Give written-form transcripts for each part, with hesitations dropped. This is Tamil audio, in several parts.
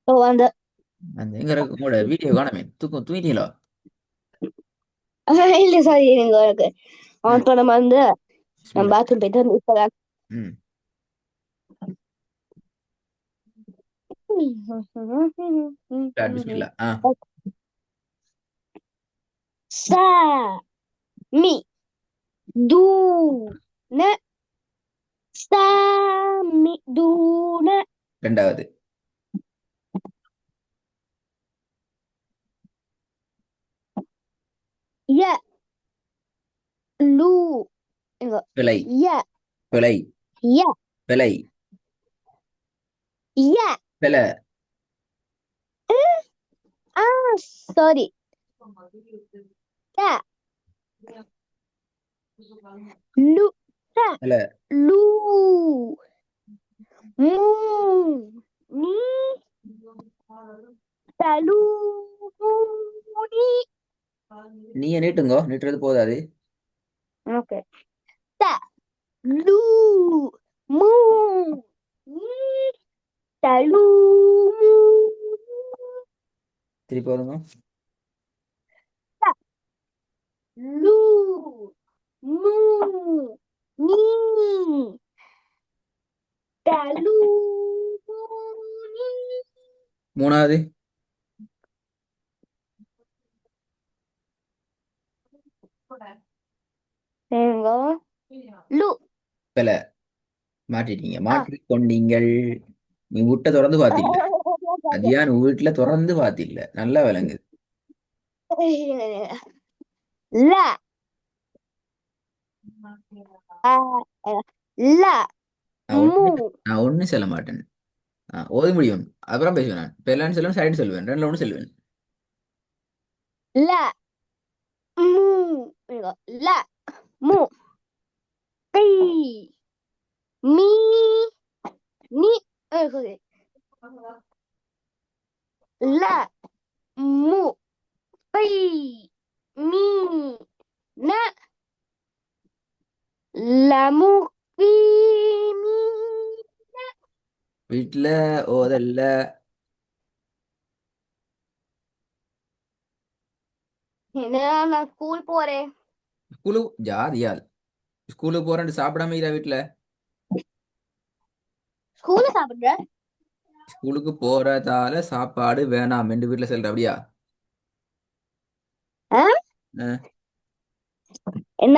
ஓ அந்த அந்த எங்க இருக்கு உங்களோட வீடியோ காணமே தூங்கிட்டீங்களோ? இல்ல சாரி நீங்க இருக்கு ம். இப்போ நம்ம வந்து நம்ம பிஸ்மில்லா. பாத்ரூம் போயிட்டு வந்து இப்பதான் ம். ஸ்டார்ட் பிஸ்மில்லா. ஆ. சா மி து ந சா மி து ந ரெண்டாவது. ய லு இங்க பிழை. ய பிழை. ய பிழை. ய பிழை. ஆ சாரி ய லு த பிழை. லு மூ நீ தலு மூடி நீங்க நீட்டுங்கோ, நீட்டுறது போதாது. ஓகே த லு மூ நீ தலு திருப்பி வருங்க. த லு மூ நீ தலு மூடி மூணாவது. எங்க லு பிழை. மாட்டிட்டீங்க, ஆ மாற்றிக் கொண்டீங்கள். நீ வீட்டை திறந்து பார்த்தில்ல. அதியான் வீட்டுல திறந்து பார்த்தில்ல, நல்லா விளங்குது. ல ஆ ல நான் மூ ஒண்ணு நான் ஒண்ணும் சொல்ல மாட்டேன். ஓத முடியும். அப்புறம் பேசுவேன். நான் பெல்லான்னு சொல்லுவேன், சைடு சொல்லுவேன், ரெண்டுல ஒன்று சொல்லுவேன். ல மூ இங்க ல மூ கை மீ நீ sorry. ல மூ கை மீ ந லமு கீ மீ வீட்டுல ஓதல்ல. என்ன நான் ஸ்கூல் போறேன் ஸ்கூலுக்கு ஜாதியால் ஸ்கூலுக்கு போறேன்னு சாப்பிடாம இரா வீட்டுல. ஸ்கூல்ல சாப்பிடுற ஸ்கூலுக்கு போறதால சாப்பாடு வேணாம் என்று வீட்டுல சொல்ற அப்படியா? ஆ? அஹ், என்ன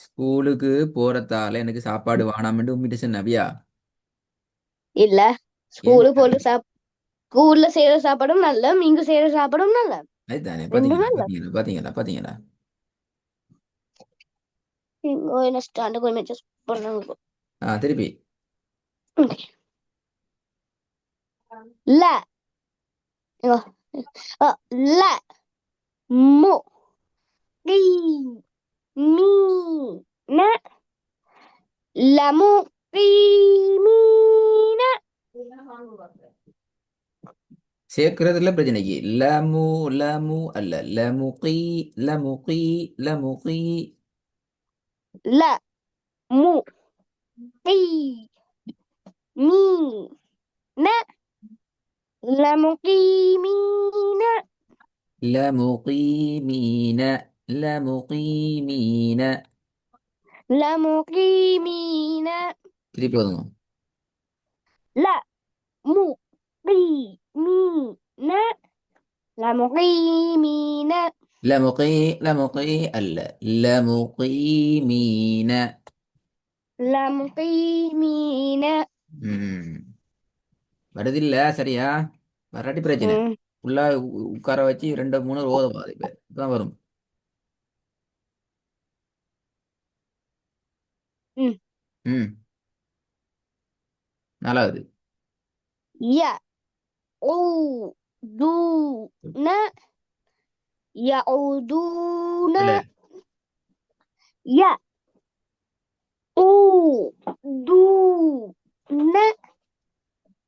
ஸ்கூலுக்கு போறதால எனக்கு சாப்பாடு வேணாம் என்று உண்மையிட்டு சொன்ன அப்படியா? இல்ல ஏன்? ஸ்கூலுக்கு போட்டு ஸ்கூல்ல செய்யற சாப்பாடும் நல்ல இங்க செய்யற சாப்பாடும் நல்ல அதுதானே, ரெண்டும் பாத்தீங்களா நல்ல பாத்தீங்களா பாத்தீங்களா பாத்தீங்களா? இங்க என்ன ஸ்டாண்டு கொஞ்சம் adjust பண்ணாங்க திருப்பி. ல இங்க. ல மு கி மீ ந லமு கீ மீ ந சேர்க்கறதுல பிரச்சனைக்கு லமு. லமு அல்ல லமுகி. லமுகி. லமுகி. ல மு கி மீ ந لمقيمين لمقيمين. لمقيمين. لمقيمين திருப்பி போதுங்க. لا مقيمين لمقيمين لمقي அல்ல لمقيمين. لمقيمين ம். வருதில்ல சரியா? வராட்டி பிரச்சனை. ம் ஃபுல்லா உட்கார வச்சு ரெண்டு மூணு ஓத பாது இப்ப இப்பதான் வரும். ம் ம். நாலாவது. يعودون يعودون இல்ல. يعودون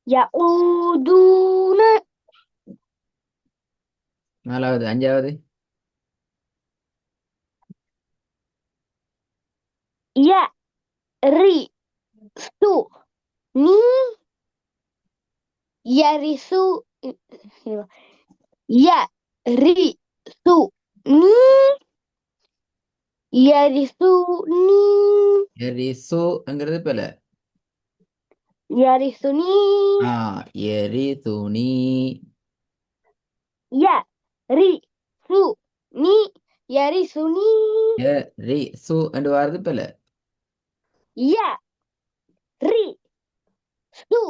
يعودون நாலாவது. அஞ்சாவது. يرث ني يرث ய ரி சு நீ யரிசு நீ எரிசுங்கிறது பில. யரிசு நீ ஆ, எரி துணி. ய ரி சு நீ யரிசு நீ எரிசு என்று வருது பில. ய ரி சு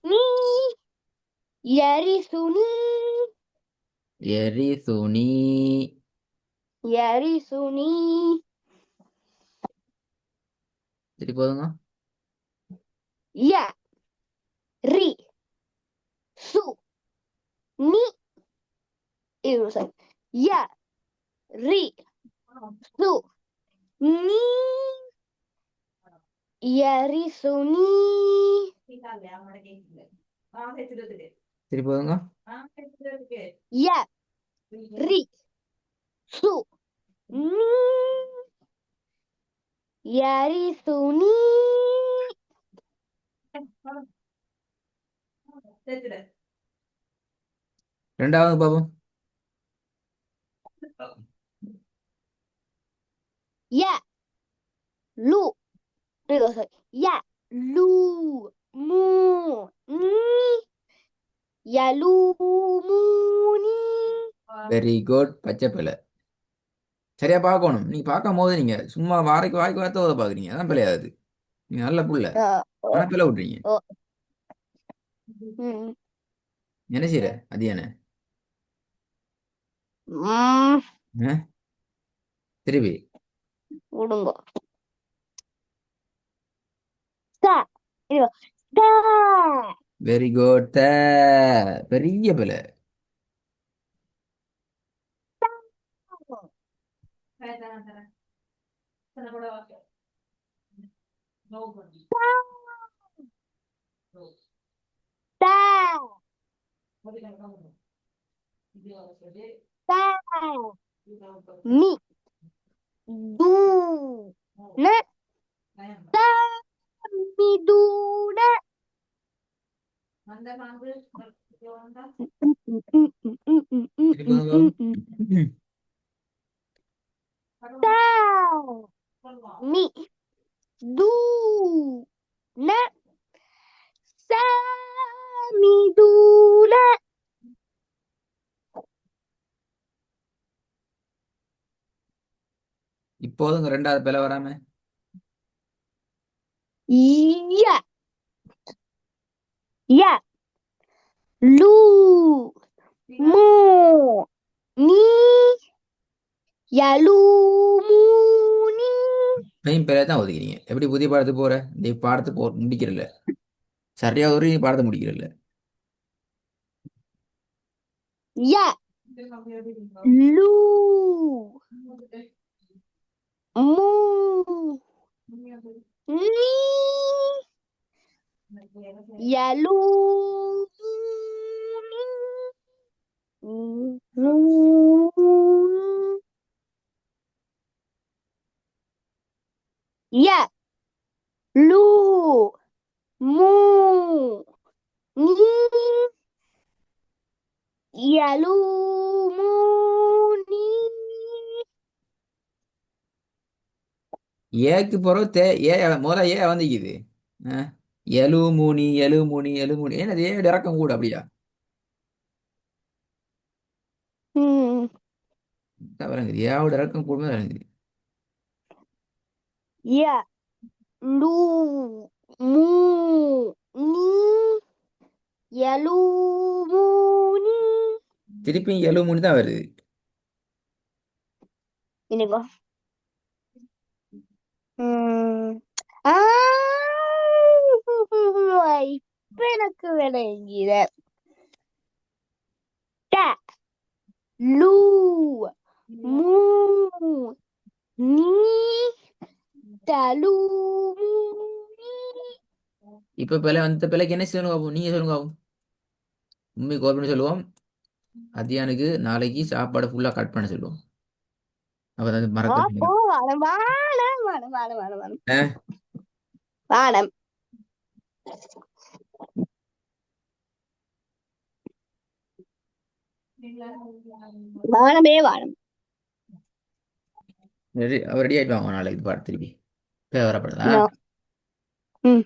நீ யரிசு நீ எரி துணி. யரிசு நீ சரி போதுங்க. ய ரி சு நீ இது சரி. ய ரி சு நீ யரிசு நீ சரி போதுங்க. ய ரி சு நீ யரிசு நீ ரெண்டாவது பாப்போம். ய லு இது சரி. ய லு மூ நீ யலு மூ நீ வெரி குட். பச்சை பிள்ளை. சரியா பார்க்கணும். நீங்க பார்க்கும் போது நீங்க சும்மா வாய்க்கு வார்த்தை பாக்குறீங்க, அதான் பிள்ளையாது. நீங்க நல்ல புள்ள, ஆ, ஓ, ஆனா பிள்ளை விட்டுறீங்க. ஓ, ம், என்ன செய்யற அது என்ன? ம், திருப்பி. விடுங்க. த இது த வெரி குட். பெரிய பிள்ளை. த த மி து ந த மி து ந திருப்பி பாப்போம். த மி து ந ச மி து ந இப்போதுங்க ரெண்டாவது பிள்ளை வராம. ய ய லு மூ நீ யலு மூ நீ மெயின் பிள்ளையை தான் ஒதுக்கிறீங்க. எப்படி புதிய பாடத்துக்கு போற? நீ பாடத்தை முடிக்கிறல்ல, சரியா ஒரு நீ பாடத்தை முடிக்கிறல்ல. ய லு மூ நீ யலு மூ ய லு மூ நீ யலு மூ நீ ஏக்கு போறோம் முதல்ல ஏ வந்துக்குது. எலுமுனி எலுமுனி எலுமுனி, ஏன்னா ஏ இறக்கம் கூட அப்படியா? ம் விளங்குது, ஏவோட இறக்கம் கூட விளங்குது. ய லு மூ நீ யலு மூ நீ திருப்பி எலுமுனி தான் வருது. இனிகோ ஆ இப்ப எனக்கு விளங்கிட. ட லு மூ நீ தலு மூ நீ இப்ப பிள்ளை வந்த பிள்ளைக்கு என்ன செய்யணும் பாப்போம், நீங்க சொல்லுங்க பாப்போம். உண்மை கோல் பண்ணி சொல்லுவோம். அதியானுக்கு நாளைக்கு சாப்பாடு ஃபுல்லா கட் பண்ண சொல்லுவோம். அப்ப வந்து அப்போ மறக்க. வானம் வானம் வானம் வானம் வானம் வானம் அஹ், வானம் வானமே வானம். அவர் ரெடி ஆயிட்டு வாங்க நாளைக்கு பாட்டு திருப்பி வரப்படுதா No. ம்